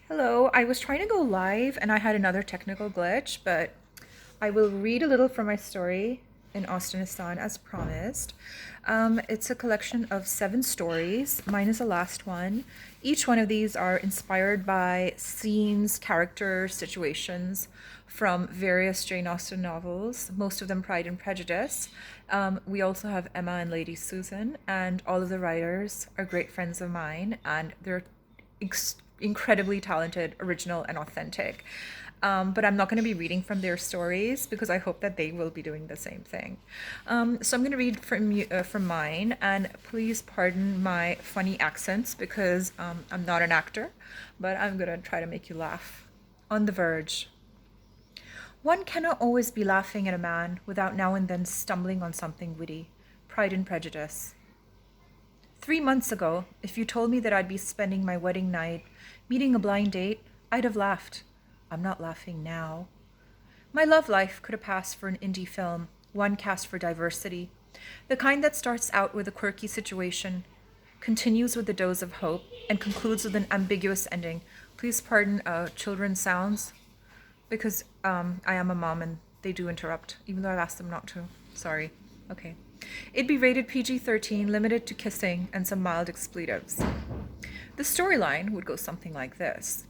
Hello, I was trying to go live and I had another technical glitch, but I will read a little from my story in Austenistan as promised. It's a collection of 7 stories. Mine is the last one. Each one of these are inspired by scenes, characters, situations from various Jane Austen novels, most of them Pride and Prejudice. We also have Emma and Lady Susan, and all of the writers are great friends of mine, and they're incredibly talented, original, and authentic. But I'm not going to be reading from their stories because I hope that they will be doing the same thing. So I'm going to read from mine, and please pardon my funny accents because I'm not an actor, but I'm going to try to make you laugh. On the Verge. One cannot always be laughing at a man without now and then stumbling on something witty. Pride and Prejudice. 3 months ago, if you told me that I'd be spending my wedding night meeting a blind date, I'd have laughed. I'm not laughing now. My love life could have passed for an indie film, one cast for diversity. The kind that starts out with a quirky situation, continues with a dose of hope, and concludes with an ambiguous ending. Please pardon children's sounds, because I am a mom and they do interrupt, even though I've asked them not to. Sorry. Okay. It'd be rated PG-13, limited to kissing and some mild expletives. The storyline would go something like this.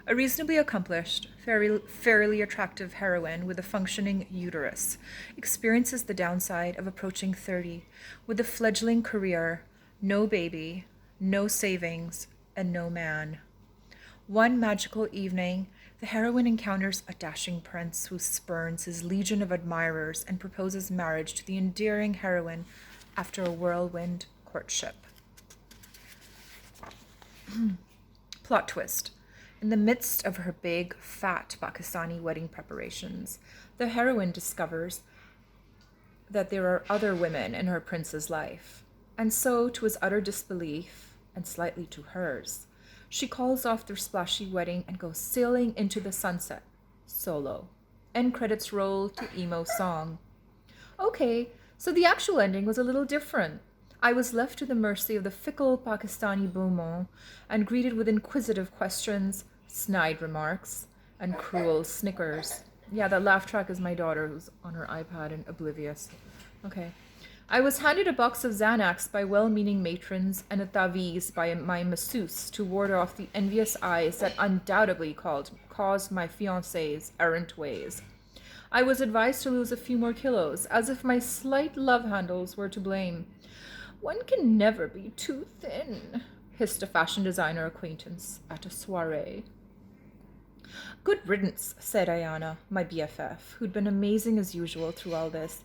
A reasonably accomplished, fairly attractive heroine with a functioning uterus experiences the downside of approaching 30 with a fledgling career, no baby, no savings, and no man. One magical evening, the heroine encounters a dashing prince who spurns his legion of admirers and proposes marriage to the endearing heroine after a whirlwind courtship. Plot twist. In the midst of her big, fat Pakistani wedding preparations, the heroine discovers that there are other women in her prince's life. And so, to his utter disbelief, and slightly to hers, she calls off their splashy wedding and goes sailing into the sunset, solo. End credits roll to emo song. Okay, so the actual ending was a little different. I was left to the mercy of the fickle Pakistani beau monde and greeted with inquisitive questions, snide remarks, and cruel snickers. Yeah, that laugh track is my daughter who's on her iPad and oblivious. Okay. I was handed a box of Xanax by well-meaning matrons and a taviz by my masseuse to ward off the envious eyes that undoubtedly caused my fiancé's errant ways. I was advised to lose a few more kilos, as if my slight love handles were to blame. One can never be too thin, hissed a fashion designer acquaintance at a soiree. Good riddance, said Ayana, my BFF, who'd been amazing as usual through all this.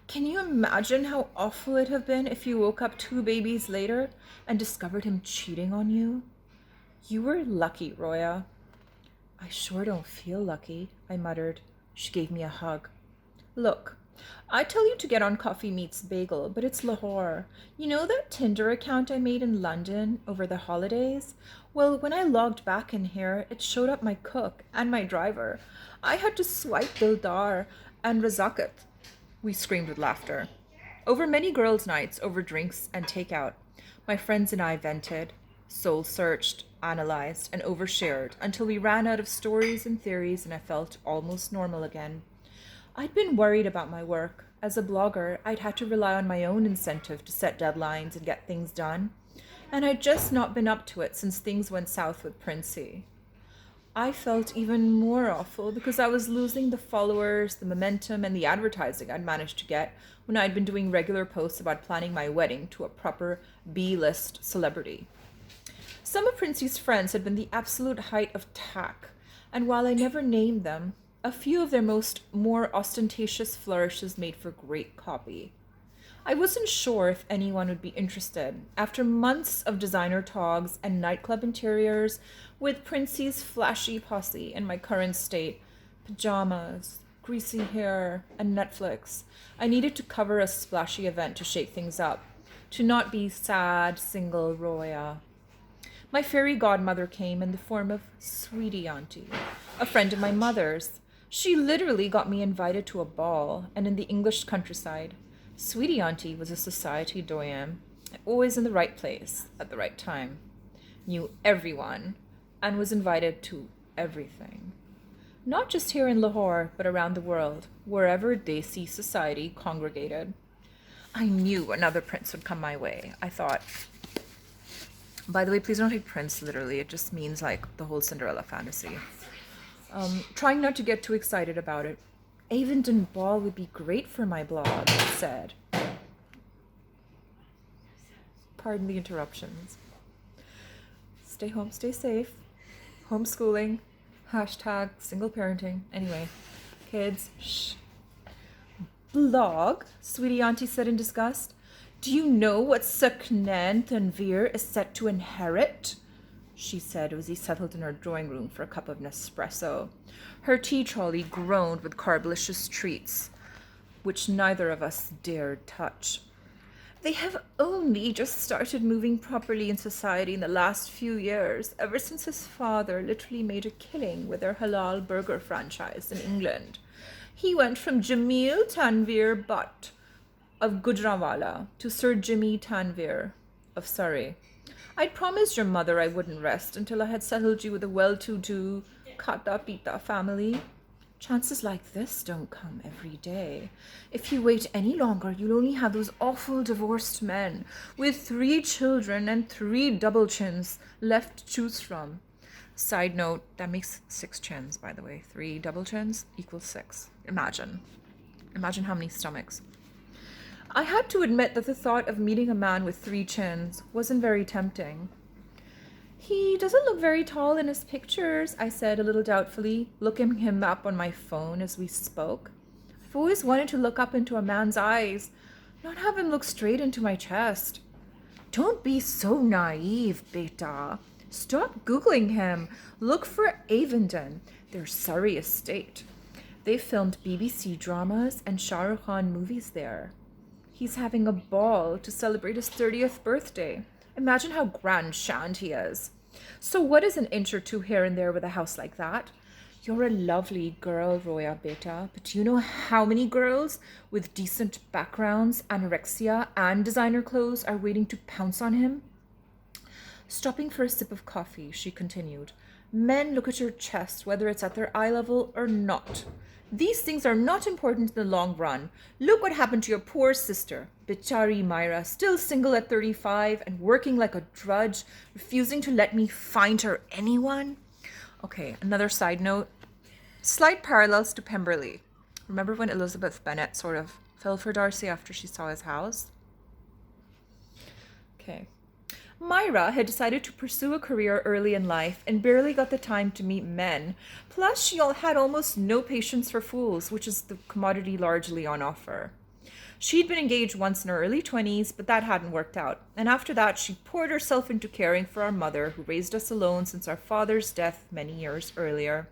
Can you imagine how awful it'd have been if you woke up 2 babies later and discovered him cheating on you? You were lucky, Roya. I sure don't feel lucky, I muttered. She gave me a hug. Look, I tell you to get on Coffee Meets Bagel, but it's Lahore. You know that Tinder account I made in London over the holidays? Well, when I logged back in here, it showed up my cook and my driver. I had to swipe Dildar and Razakat. We screamed with laughter. Over many girls' nights, over drinks and takeout, my friends and I vented, soul-searched, analyzed, and overshared until we ran out of stories and theories and I felt almost normal again. I'd been worried about my work. As a blogger, I'd had to rely on my own incentive to set deadlines and get things done, and I'd just not been up to it since things went south with Princey. I felt even more awful because I was losing the followers, the momentum, and the advertising I'd managed to get when I'd been doing regular posts about planning my wedding to a proper B-list celebrity. Some of Princey's friends had been the absolute height of tack, and while I never named them, a few of their more ostentatious flourishes made for great copy. I wasn't sure if anyone would be interested. After months of designer togs and nightclub interiors, with Princey's flashy posse in my current state, pajamas, greasy hair, and Netflix, I needed to cover a splashy event to shake things up, to not be sad, single Roya. My fairy godmother came in the form of Sweetie Auntie, a friend of my mother's. She literally got me invited to a ball, and in the English countryside. Sweetie Auntie was a society doyen, always in the right place, at the right time. Knew everyone, and was invited to everything. Not just here in Lahore, but around the world, wherever Desi society congregated. I knew another prince would come my way, I thought. By the way, please don't take prince literally. It just means like the whole Cinderella fantasy. Trying not to get too excited about it. Avondon Ball would be great for my blog, I said. Pardon the interruptions. Stay home, stay safe. Homeschooling. Hashtag single parenting. Anyway, kids, shh. Blog, Sweetie Auntie said in disgust. Do you know what Saknan Tanvir is set to inherit? She said as he settled in her drawing room for a cup of Nespresso. Her tea trolley groaned with carbolicious treats, which neither of us dared touch. They have only just started moving properly in society in the last few years, ever since his father literally made a killing with their halal burger franchise in England. He went from Jamil Tanvir Butt of Gujranwala to Sir Jimmy Tanvir of Surrey. I'd promised your mother I wouldn't rest until I had settled you with a well-to-do Kata Pita family. Chances like this don't come every day. If you wait any longer, you'll only have those awful divorced men with 3 children and 3 double chins left to choose from. Side note, that makes 6 chins, by the way. 3 double chins equals 6. Imagine how many stomachs. I had to admit that the thought of meeting a man with 3 chins wasn't very tempting. He doesn't look very tall in his pictures, I said a little doubtfully, looking him up on my phone as we spoke. I've always wanted to look up into a man's eyes, not have him look straight into my chest. Don't be so naive, beta. Stop Googling him. Look for Avondon, their Surrey estate. They filmed BBC dramas and Shah Rukh Khan movies there. He's having a ball to celebrate his 30th birthday. Imagine how grand he is. So what is an inch or 2 here and there with a house like that? You're a lovely girl, Roya Beta, but do you know how many girls with decent backgrounds, anorexia, and designer clothes are waiting to pounce on him? Stopping for a sip of coffee, she continued. Men look at your chest, whether it's at their eye level or not. These things are not important in the long run. Look what happened to your poor sister, Bichari Myra, still single at 35 and working like a drudge, refusing to let me find her anyone. Okay, another side note. Slight parallels to Pemberley. Remember when Elizabeth Bennet sort of fell for Darcy after she saw his house? Okay. Myra had decided to pursue a career early in life and barely got the time to meet men. Plus, she had almost no patience for fools, which is the commodity largely on offer. She'd been engaged once in her early 20s, but that hadn't worked out. And after that, she poured herself into caring for our mother, who raised us alone since our father's death many years earlier.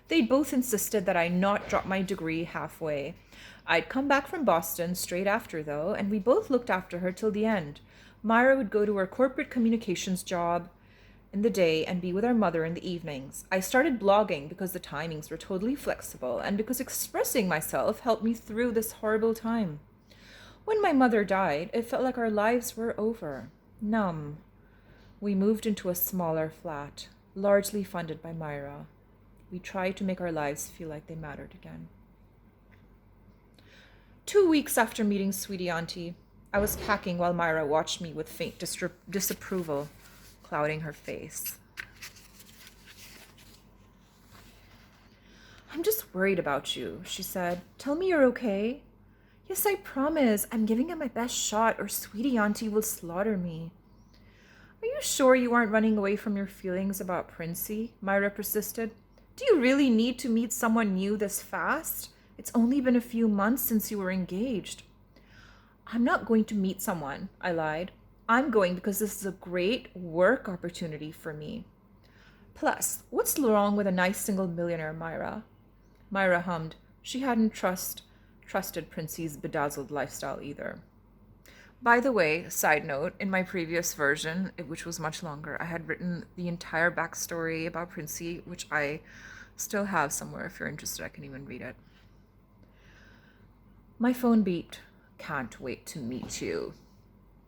They'd both insisted that I not drop my degree halfway. I'd come back from Boston straight after, though, and we both looked after her till the end. Myra would go to her corporate communications job in the day and be with our mother in the evenings. I started blogging because the timings were totally flexible and because expressing myself helped me through this horrible time. When my mother died, it felt like our lives were over. Numb. We moved into a smaller flat, largely funded by Myra. We tried to make our lives feel like they mattered again. 2 weeks after meeting Sweetie Auntie, I was packing while Myra watched me with faint disapproval clouding her face. I'm just worried about you, she said. Tell me you're okay. Yes, I promise. I'm giving it my best shot or Sweetie Auntie will slaughter me. Are you sure you aren't running away from your feelings about Princey? Myra persisted. Do you really need to meet someone new this fast? It's only been a few months since you were engaged. I'm not going to meet someone, I lied. I'm going because this is a great work opportunity for me. Plus, what's wrong with a nice single millionaire, Myra? Myra hummed. She hadn't trusted Princey's bedazzled lifestyle either. By the way, side note, in my previous version, which was much longer, I had written the entire backstory about Princey, which I still have somewhere. If you're interested, I can even read it. My phone beeped. Can't wait to meet you.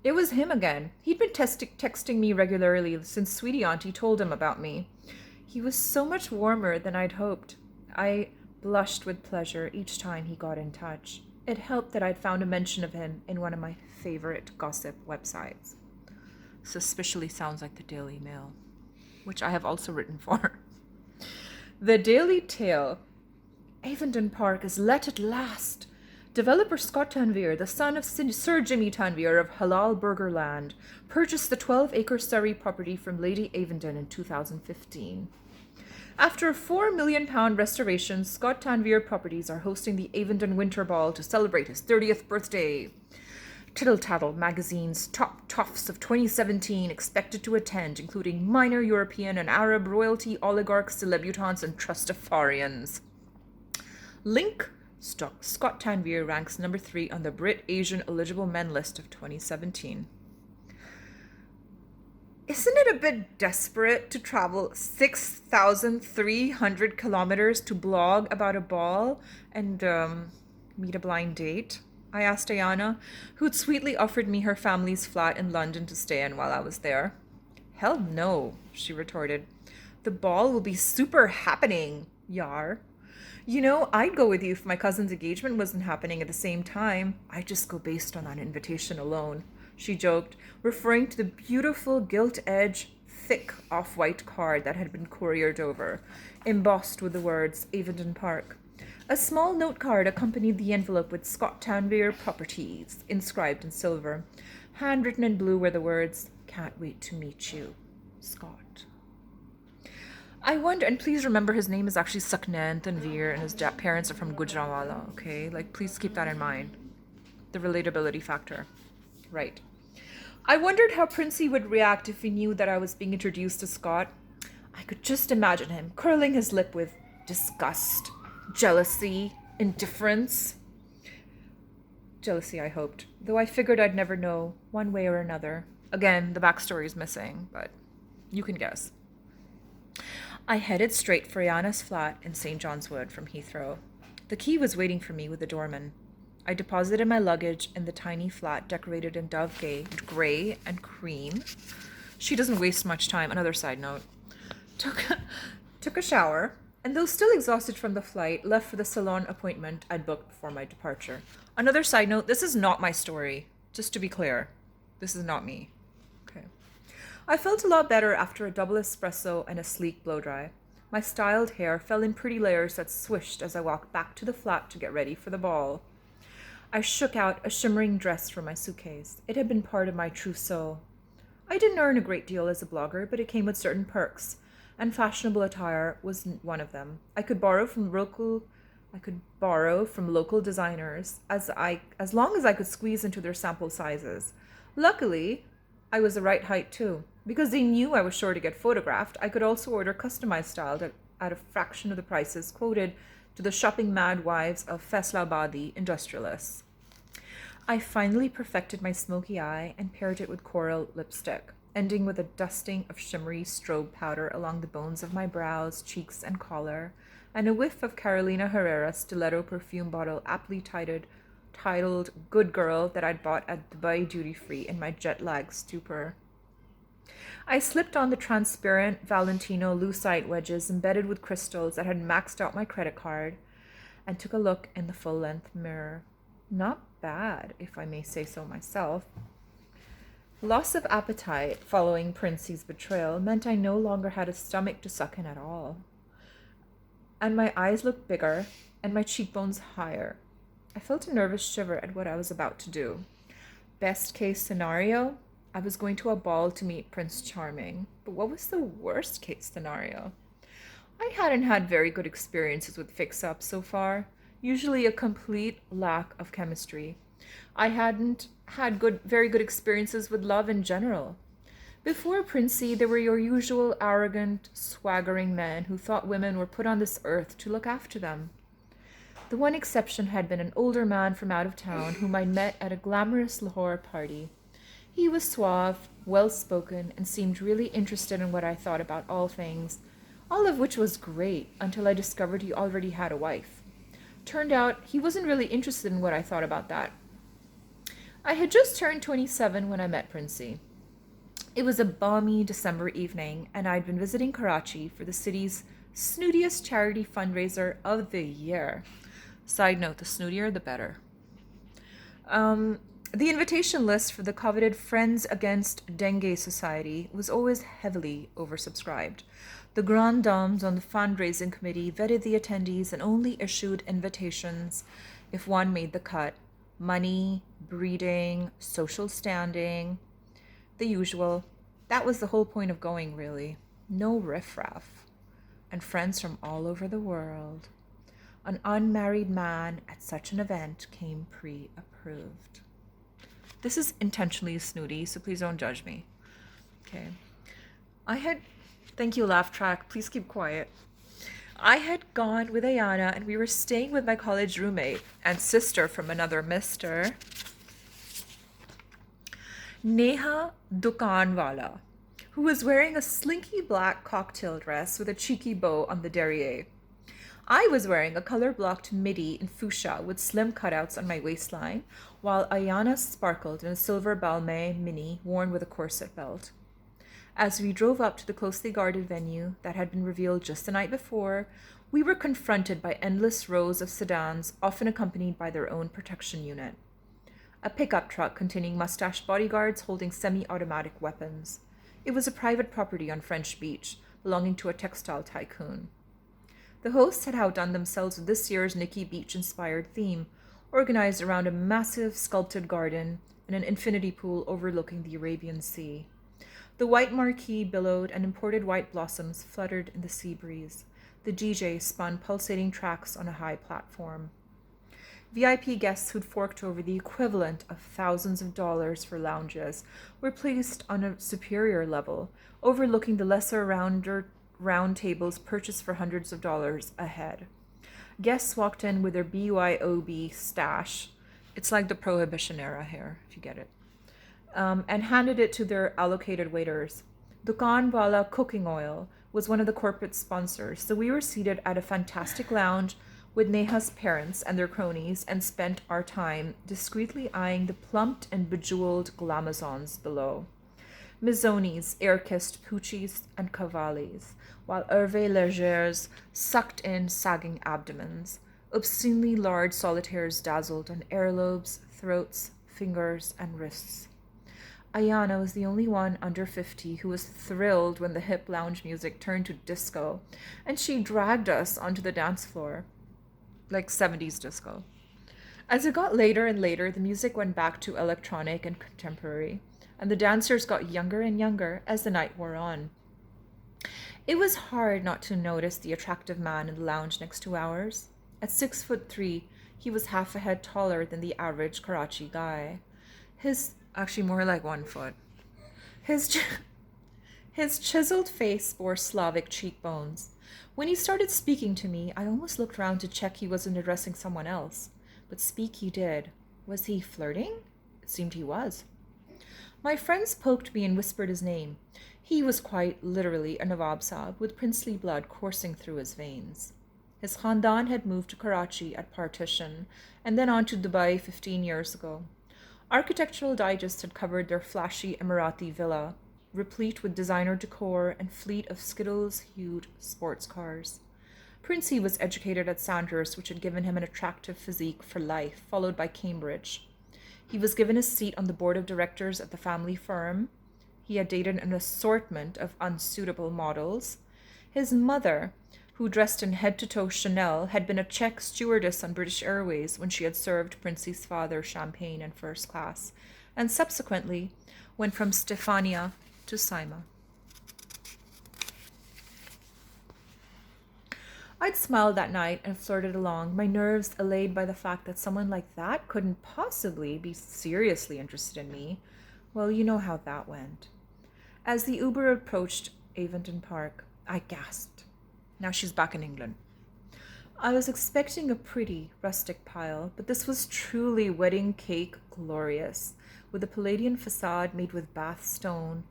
It was him again. He'd been texting me regularly since Sweetie Auntie told him about me. He was so much warmer than I'd hoped. I blushed with pleasure each time he got in touch. It helped that I'd found a mention of him in one of my favorite gossip websites. Suspiciously sounds like the Daily Mail, which I have also written for. The Daily Tale. Avondon Park is let at last. Developer Scott Tanvir, the son of Sir Jimmy Tanvir of Halal Burger Land, purchased the 12-acre Surrey property from Lady Avondon in 2015. After a £4 million restoration, Scott Tanvir Properties are hosting the Avondon Winter Ball to celebrate his 30th birthday. Tittle Tattle magazine's top toffs of 2017 expected to attend, including minor European and Arab royalty, oligarchs, debutantes, and Trustafarians. Link: Scott Tanvir ranks number 3 on the Brit Asian eligible men list of 2017. Isn't it a bit desperate to travel 6,300 kilometers to blog about a ball and meet a blind date? I asked Ayana, who'd sweetly offered me her family's flat in London to stay in while I was there. Hell no, she retorted. The ball will be super happening, Yar. You know, I'd go with you if my cousin's engagement wasn't happening at the same time. I'd just go based on that invitation alone, she joked, referring to the beautiful gilt-edge, thick off-white card that had been couriered over, embossed with the words Avondon Park. A small note card accompanied the envelope with Scott Tanvir Properties, inscribed in silver. Handwritten in blue were the words, "Can't wait to meet you, Scott." I wonder, and please remember his name is actually Saknan Tanvir and his parents are from Gujranwala, okay? Like, please keep that in mind. The relatability factor. Right. I wondered how Princey would react if he knew that I was being introduced to Scott. I could just imagine him curling his lip with disgust, jealousy, indifference. Jealousy, I hoped, though I figured I'd never know, one way or another. Again, the backstory is missing, but you can guess. I headed straight for Ayana's flat in St. John's Wood from Heathrow. The key was waiting for me with the doorman. I deposited my luggage in the tiny flat decorated in dove gray and cream. She doesn't waste much time. Another side note. Took a shower, and though still exhausted from the flight, left for the salon appointment I'd booked before my departure. Another side note, this is not my story. Just to be clear, this is not me. Okay. I felt a lot better after a double espresso and a sleek blow-dry. My styled hair fell in pretty layers that swished as I walked back to the flat to get ready for the ball. I shook out a shimmering dress from my suitcase. It had been part of my trousseau. I didn't earn a great deal as a blogger, but it came with certain perks, and fashionable attire was one of them. I could borrow from local designers as long as I could squeeze into their sample sizes. Luckily, I was the right height too. Because they knew I was sure to get photographed, I could also order customized style at a fraction of the prices quoted to the shopping mad wives of Faisalabadi industrialists. I finally perfected my smoky eye and paired it with coral lipstick, ending with a dusting of shimmery strobe powder along the bones of my brows, cheeks, and collar, and a whiff of Carolina Herrera stiletto perfume bottle aptly titled Good Girl that I'd bought at Dubai Duty Free in my jet-lag stupor. I slipped on the transparent Valentino lucite wedges embedded with crystals that had maxed out my credit card and took a look in the full-length mirror. Not bad, if I may say so myself. Loss of appetite following Princey's betrayal meant I no longer had a stomach to suck in at all. And my eyes looked bigger and my cheekbones higher. I felt a nervous shiver at what I was about to do. Best case scenario, I was going to a ball to meet Prince Charming. But what was the worst case scenario? I hadn't had very good experiences with fix-ups so far, usually a complete lack of chemistry. I hadn't had very good experiences with love in general. Before Princey, there were your usual arrogant, swaggering men who thought women were put on this earth to look after them. The one exception had been an older man from out of town whom I'd met at a glamorous Lahore party. He was suave, well-spoken, and seemed really interested in what I thought about all things, all of which was great until I discovered he already had a wife. Turned out he wasn't really interested in what I thought about that. I had just turned 27 when I met Princey. It was a balmy December evening, and I'd been visiting Karachi for the city's snootiest charity fundraiser of the year. Side note, the snootier, the better. Um, the invitation list for the coveted Friends Against Dengue Society was always heavily oversubscribed. The grand dames on the fundraising committee vetted the attendees and only issued invitations if one made the cut: money, breeding, social standing, the usual. That was the whole point of going, really. No riffraff. And friends from all over the world. An unmarried man at such an event came pre approved. This is intentionally snooty, so please don't judge me. Okay. I had. Thank you, laugh track. Please keep quiet. I had gone with Ayana, and we were staying with my college roommate and sister from another mister, Neha Dukanwala, who was wearing a slinky black cocktail dress with a cheeky bow on the derriere. I was wearing a color-blocked midi in fuchsia with slim cutouts on my waistline, while Ayana sparkled in a silver Balmain mini worn with a corset belt. As we drove up to the closely guarded venue that had been revealed just the night before, we were confronted by endless rows of sedans, often accompanied by their own protection unit. A pickup truck containing mustached bodyguards holding semi-automatic weapons. It was a private property on French Beach, belonging to a textile tycoon. The hosts had outdone themselves with this year's Nikki Beach-inspired theme, organized around a massive sculpted garden and an infinity pool overlooking the Arabian Sea. The white marquee billowed and imported white blossoms fluttered in the sea breeze. The DJ spun pulsating tracks on a high platform. VIP guests who'd forked over the equivalent of thousands of dollars for lounges were placed on a superior level, overlooking the lesser round tables purchased for hundreds of dollars a head. Guests walked in with their BYOB stash. It's like the Prohibition era here, if you get it. And handed it to their allocated waiters. Dukanwala Cooking Oil was one of the corporate sponsors, so we were seated at a fantastic lounge with Neha's parents and their cronies and spent our time discreetly eyeing the plumped and bejeweled glamazons below. Mizzonis air-kissed poochies and cavallis, while Hervé Leger's sucked in sagging abdomens. Obscenely large solitaires dazzled on earlobes, throats, fingers, and wrists. Ayana was the only one under 50 who was thrilled when the hip lounge music turned to disco, and she dragged us onto the dance floor, like 70s disco. As it got later and later, the music went back to electronic and contemporary, and the dancers got younger and younger as the night wore on. It was hard not to notice the attractive man in the lounge next to ours. At 6'3", he was half a head taller than the average Karachi guy. Actually more like 1 foot. His chiseled face bore Slavic cheekbones. When he started speaking to me, I almost looked round to check he wasn't addressing someone else. But speak he did. Was he flirting? It seemed he was. My friends poked me and whispered his name. He was quite literally a Nawab Saab, with princely blood coursing through his veins. His khandan had moved to Karachi at partition, and then on to Dubai 15 years ago. Architectural Digest had covered their flashy Emirati villa, replete with designer decor and fleet of Skittles-hued sports cars. Princey was educated at Sandhurst, which had given him an attractive physique for life, followed by Cambridge. He was given a seat on the board of directors of the family firm. He had dated an assortment of unsuitable models. His mother, who dressed in head-to-toe Chanel, had been a Czech stewardess on British Airways when she had served Princey's father champagne in first class, and subsequently went from Stefania to Saima. I'd smiled that night and flirted along, my nerves allayed by the fact that someone like that couldn't possibly be seriously interested in me. Well, you know how that went. As the Uber approached Avonton Park, I gasped. Now she's back in England. I was expecting a pretty, rustic pile, but this was truly wedding cake glorious, with a Palladian facade made with Bath stone,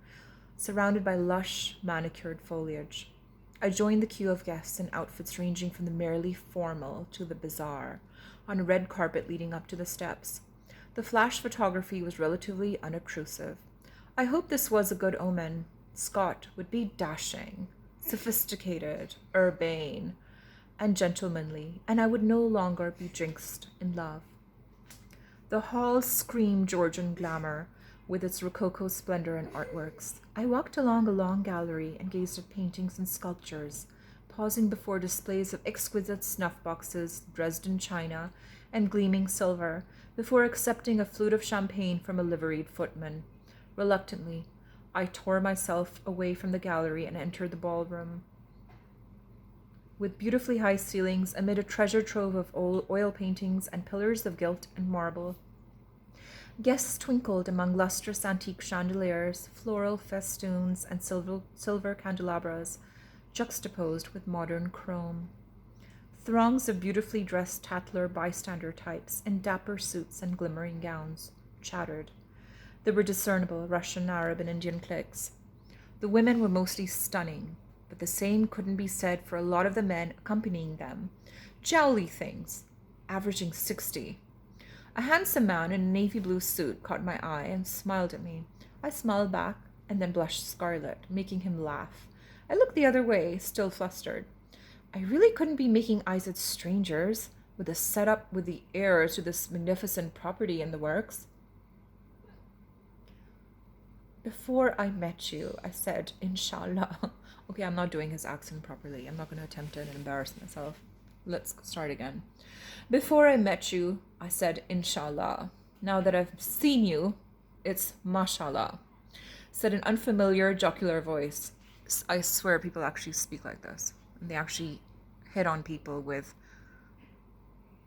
surrounded by lush, manicured foliage. I joined the queue of guests in outfits ranging from the merely formal to the bizarre, on a red carpet leading up to the steps. The flash photography was relatively unobtrusive. I hoped this was a good omen. Scott would be dashing, sophisticated, urbane, and gentlemanly, and I would no longer be jinxed in love. The hall screamed Georgian glamour with its rococo splendor and artworks. I walked along a long gallery and gazed at paintings and sculptures, pausing before displays of exquisite snuff boxes, Dresden china, and gleaming silver, before accepting a flute of champagne from a liveried footman. Reluctantly, I tore myself away from the gallery and entered the ballroom. With beautifully high ceilings amid a treasure trove of oil paintings and pillars of gilt and marble, guests twinkled among lustrous antique chandeliers, floral festoons, and silver candelabras, juxtaposed with modern chrome. Throngs of beautifully dressed tattler bystander types in dapper suits and glimmering gowns chattered. There were discernible Russian, Arab, and Indian cliques. The women were mostly stunning, but the same couldn't be said for a lot of the men accompanying them. Jowly things, averaging 60. A handsome man in a navy blue suit caught my eye and smiled at me. I smiled back and then blushed scarlet, making him laugh. I looked the other way, still flustered. I really couldn't be making eyes at strangers, with a setup with the heirs to this magnificent property in the works. Before I met you, I said, Inshallah. Okay, I'm not doing his accent properly. I'm not going to attempt it and embarrass myself. Let's start again. Before I met you, I said, Inshallah. Now that I've seen you, it's Mashallah, said an unfamiliar jocular voice. I swear people actually speak like this. They actually hit on people with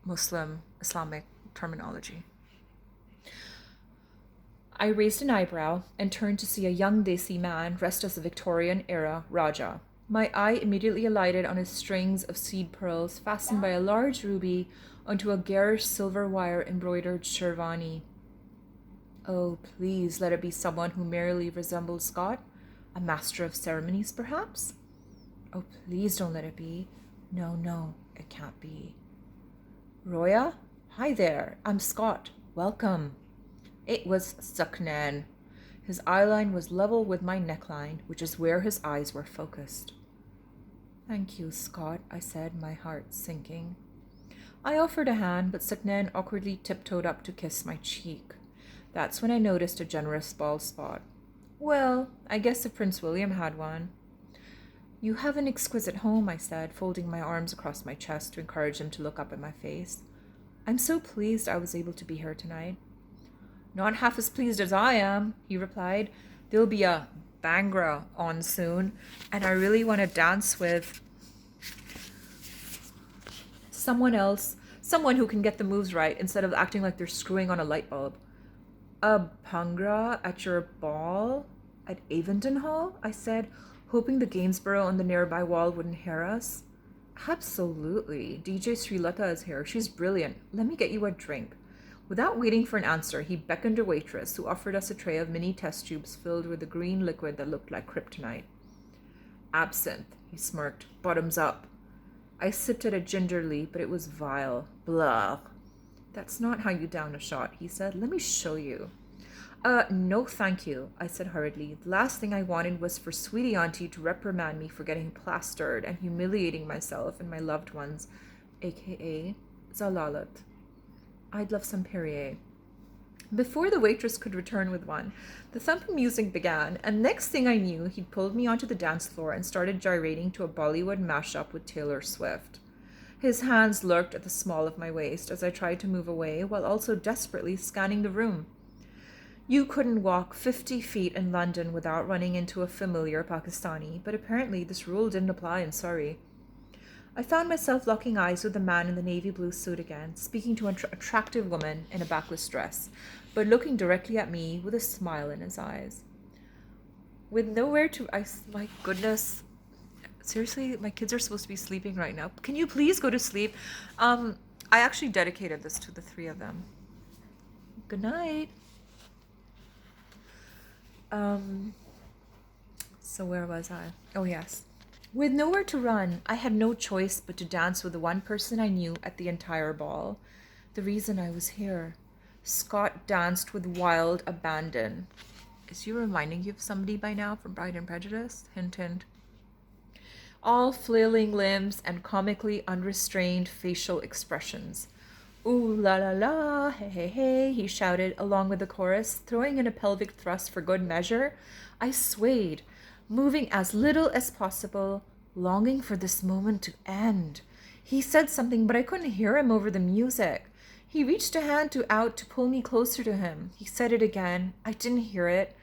Islamic terminology. I raised an eyebrow and turned to see a young Desi man dressed as a Victorian-era Raja. My eye immediately alighted on his strings of seed pearls fastened by a large ruby onto a garish silver wire embroidered sherwani. Oh, please let it be someone who merely resembled Scott, a master of ceremonies, perhaps? Oh, please don't let it be. No, it can't be. Roya? Hi there, I'm Scott. Welcome. It was Saknan. His eyeline was level with my neckline, which is where his eyes were focused. Thank you, Scott, I said, my heart sinking. I offered a hand, but Saknan awkwardly tiptoed up to kiss my cheek. That's when I noticed a generous bald spot. Well, I guess if Prince William had one. You have an exquisite home, I said, folding my arms across my chest to encourage him to look up at my face. I'm so pleased I was able to be here tonight. Not half as pleased as I am, he replied. There'll be a Bhangra on soon, and I really want to dance with someone else, someone who can get the moves right instead of acting like they're screwing on a light bulb. A Bhangra at your ball? At Avondon Hall? I said, hoping the Gainsborough on the nearby wall wouldn't hear us. Absolutely. DJ Srilata is here. She's brilliant. Let me get you a drink. Without waiting for an answer, he beckoned a waitress who offered us a tray of mini test tubes filled with a green liquid that looked like kryptonite. Absinthe, he smirked. Bottoms up. I sipped at it gingerly, but it was vile. Blah. That's not how you down a shot, he said. Let me show you. No thank you, I said hurriedly. The last thing I wanted was for Sweetie Auntie to reprimand me for getting plastered and humiliating myself and my loved ones, aka Zalalat. I'd love some Perrier. Before the waitress could return with one, the thumping music began, and next thing I knew, he'd pulled me onto the dance floor and started gyrating to a Bollywood mashup with Taylor Swift. His hands lurked at the small of my waist as I tried to move away, while also desperately scanning the room. You couldn't walk 50 feet in London without running into a familiar Pakistani, but apparently this rule didn't apply in Surrey. I found myself locking eyes with the man in the navy blue suit again, speaking to an attractive woman in a backless dress, but looking directly at me with a smile in his eyes. With nowhere to... my goodness. Seriously, my kids are supposed to be sleeping right now. Can you please go to sleep? I actually dedicated this to the three of them. Good night. So where was I? Oh, yes. With nowhere to run, I had no choice but to dance with the one person I knew at the entire ball. The reason I was here. Scott danced with wild abandon. Is he reminding you of somebody by now from Pride and Prejudice? Hint, hint. All flailing limbs and comically unrestrained facial expressions. Ooh la la la, hey hey hey, he shouted along with the chorus, throwing in a pelvic thrust for good measure. I swayed, moving as little as possible, longing for this moment to end. He said something, but I couldn't hear him over the music. He reached a hand out to pull me closer to him. He said it again. I didn't hear it,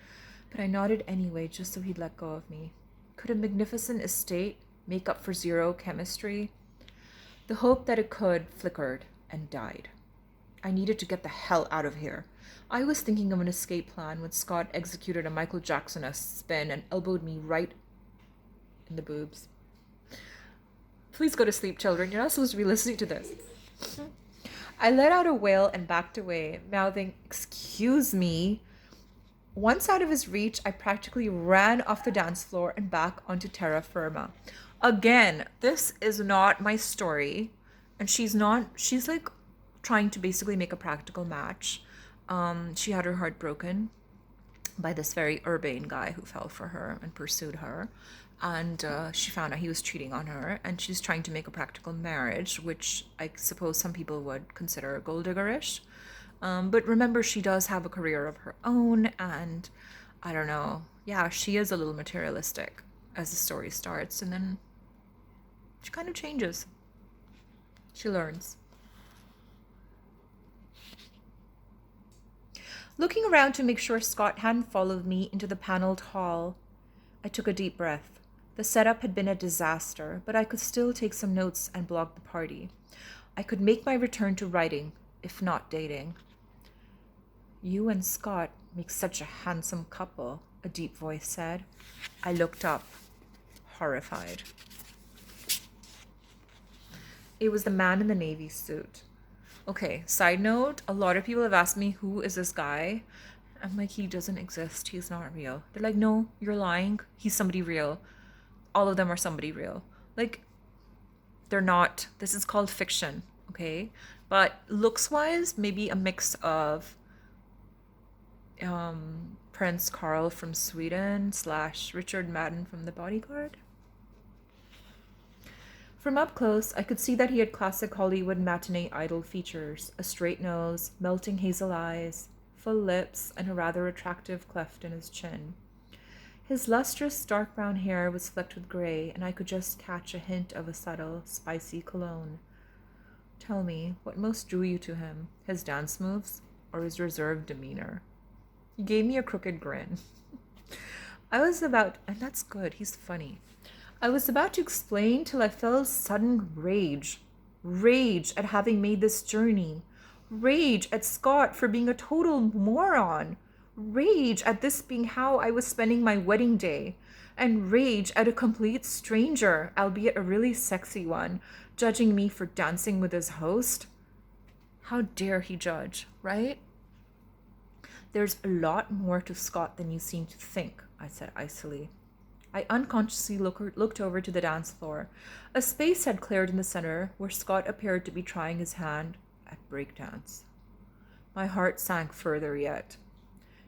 but I nodded anyway, just so he'd let go of me. Could a magnificent estate make up for zero chemistry? The hope that it could flickered and died. I needed to get the hell out of here. I was thinking of an escape plan when Scott executed a Michael Jackson-esque spin and elbowed me right in the boobs. Please go to sleep, children. You're not supposed to be listening to this. I let out a wail and backed away, mouthing, "Excuse me." Once out of his reach, I practically ran off the dance floor and back onto terra firma. Again, this is not my story. And she's like trying to basically make a practical match. She had her heart broken by this very urbane guy who fell for her and pursued her. And she found out he was cheating on her. And she's trying to make a practical marriage, which I suppose some people would consider gold digger-ish. But remember, she does have a career of her own. And I don't know. Yeah, she is a little materialistic as the story starts. And then she kind of changes. She learns. Looking around to make sure Scott hadn't followed me into the paneled hall, I took a deep breath. The setup had been a disaster, but I could still take some notes and blog the party. I could make my return to writing, if not dating. You and Scott make such a handsome couple, a deep voice said. I looked up, horrified. It was the man in the navy suit. Okay, side note, a lot of people have asked me, who is this guy? I'm like, he doesn't exist. He's not real. They're like, no, you're lying. He's somebody real. All of them are somebody real. Like, they're not. This is called fiction, okay? But looks-wise, maybe a mix of Prince Carl from Sweden / Richard Madden from The Bodyguard. From up close, I could see that he had classic Hollywood matinee idol features, a straight nose, melting hazel eyes, full lips, and a rather attractive cleft in his chin. His lustrous dark brown hair was flecked with gray, and I could just catch a hint of a subtle, spicy cologne. Tell me, what most drew you to him? His dance moves, or his reserved demeanor? He gave me a crooked grin. And that's good, he's funny. I was about to explain till I felt sudden rage. Rage at having made this journey. Rage at Scott for being a total moron. Rage at this being how I was spending my wedding day. And rage at a complete stranger, albeit a really sexy one, judging me for dancing with his host. How dare he judge, right? There's a lot more to Scott than you seem to think, I said icily. I unconsciously looked over to the dance floor. A space had cleared in the center where Scott appeared to be trying his hand at breakdance. My heart sank further yet.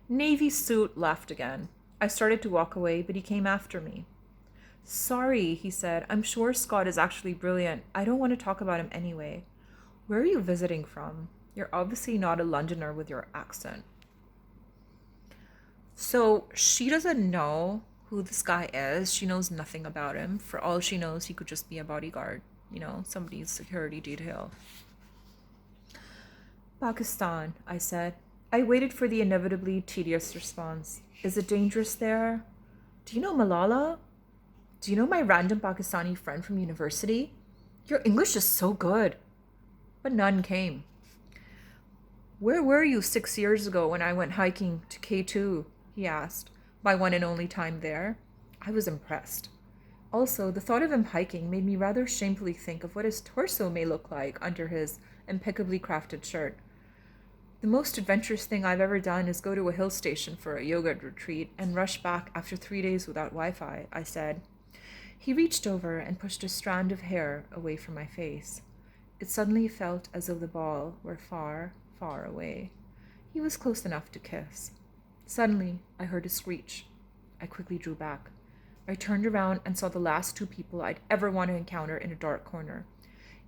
Navy suit laughed again. I started to walk away, but he came after me. Sorry, he said. I'm sure Scott is actually brilliant. I don't want to talk about him anyway. Where are you visiting from? You're obviously not a Londoner with your accent. So she doesn't know who this guy is. She knows nothing about him. For all she knows, he could just be a bodyguard, somebody's security detail. Pakistan, I said. I waited for the inevitably tedious response. Is it dangerous there? Do you know Malala? Do you know my random Pakistani friend from university? Your English is so good. But none came. Where were you 6 years ago when I went hiking to K2? He asked. My one and only time there. I was impressed. Also, the thought of him hiking made me rather shamefully think of what his torso may look like under his impeccably crafted shirt. The most adventurous thing I've ever done is go to a hill station for a yoga retreat and rush back after 3 days without Wi-Fi, I said. He reached over and pushed a strand of hair away from my face. It suddenly felt as though the ball were far, far away. He was close enough to kiss. Suddenly, I heard a screech. I quickly drew back. I turned around and saw the last two people I'd ever want to encounter in a dark corner: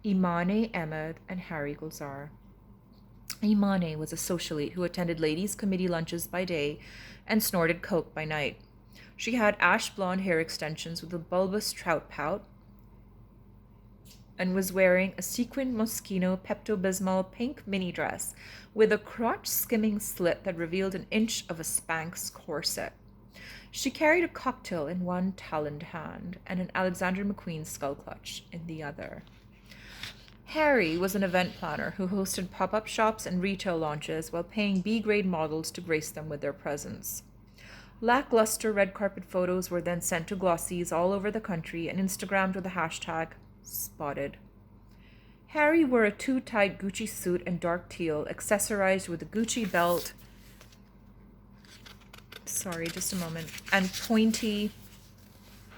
Imane Ahmed and Harry Gulzar. Imane was a socialite who attended ladies' committee lunches by day and snorted coke by night. She had ash blonde hair extensions with a bulbous trout pout and was wearing a sequined Moschino Pepto-Bismol pink mini dress with a crotch-skimming slit that revealed an inch of a Spanx corset. She carried a cocktail in one taloned hand and an Alexander McQueen skull clutch in the other. Harry was an event planner who hosted pop-up shops and retail launches while paying B-grade models to grace them with their presence. Lackluster red carpet photos were then sent to glossies all over the country and Instagrammed with the hashtag spotted. Harry wore a too-tight Gucci suit in dark teal, accessorized with a Gucci belt, and pointy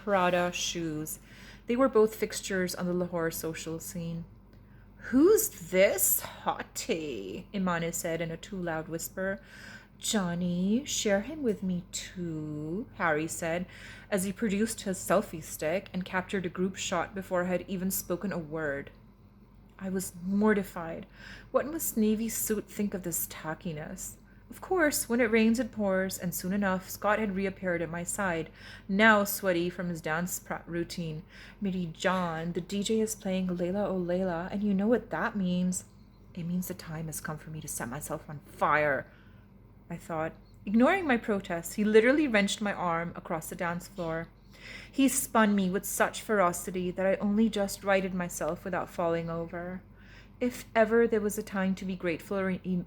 Prada shoes. They were both fixtures on the Lahore social scene. "Who's this hottie?" Imane said in a too loud whisper. "Johnny, share him with me too," Harry said, as he produced his selfie stick and captured a group shot before I had even spoken a word. I was mortified. What must Navy Suit think of this tackiness? Of course, when it rains it pours, and soon enough Scott had reappeared at my side, now sweaty from his dance routine. "Miri John, the DJ is playing Layla O Layla, and you know what that means." "It means the time has come for me to set myself on fire," I thought. Ignoring my protests, he literally wrenched my arm across the dance floor. He spun me with such ferocity that I only just righted myself without falling over. If ever there was a time to be grateful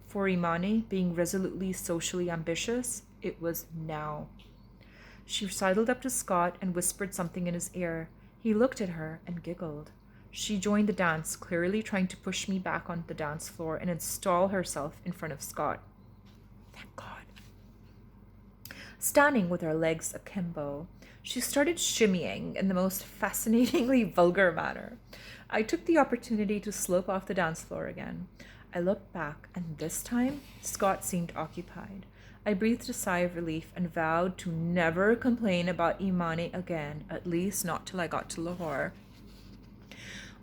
for Imane being resolutely socially ambitious, it was now. She sidled up to Scott and whispered something in his ear. He looked at her and giggled. She joined the dance, clearly trying to push me back on the dance floor and install herself in front of Scott. Thank God. Standing with her legs akimbo, she started shimmying in the most fascinatingly vulgar manner. I took the opportunity to slope off the dance floor again. I looked back, and this time, Scott seemed occupied. I breathed a sigh of relief and vowed to never complain about Imane again, at least not till I got to Lahore.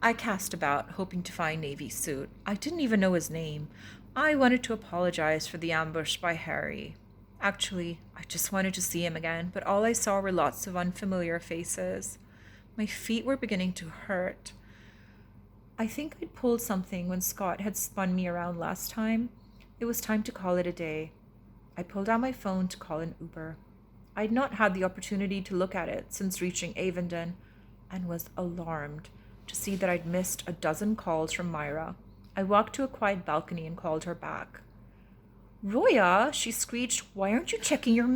I cast about, hoping to find Navy Suit. I didn't even know his name. I wanted to apologize for the ambush by Harry. Actually, I just wanted to see him again, but all I saw were lots of unfamiliar faces. My feet were beginning to hurt. I think I'd pulled something when Scott had spun me around last time. It was time to call it a day. I pulled out my phone to call an Uber. I'd not had the opportunity to look at it since reaching Avondon, and was alarmed to see that I'd missed a dozen calls from Myra. I walked to a quiet balcony and called her back. "Roya," she screeched, "why aren't you checking your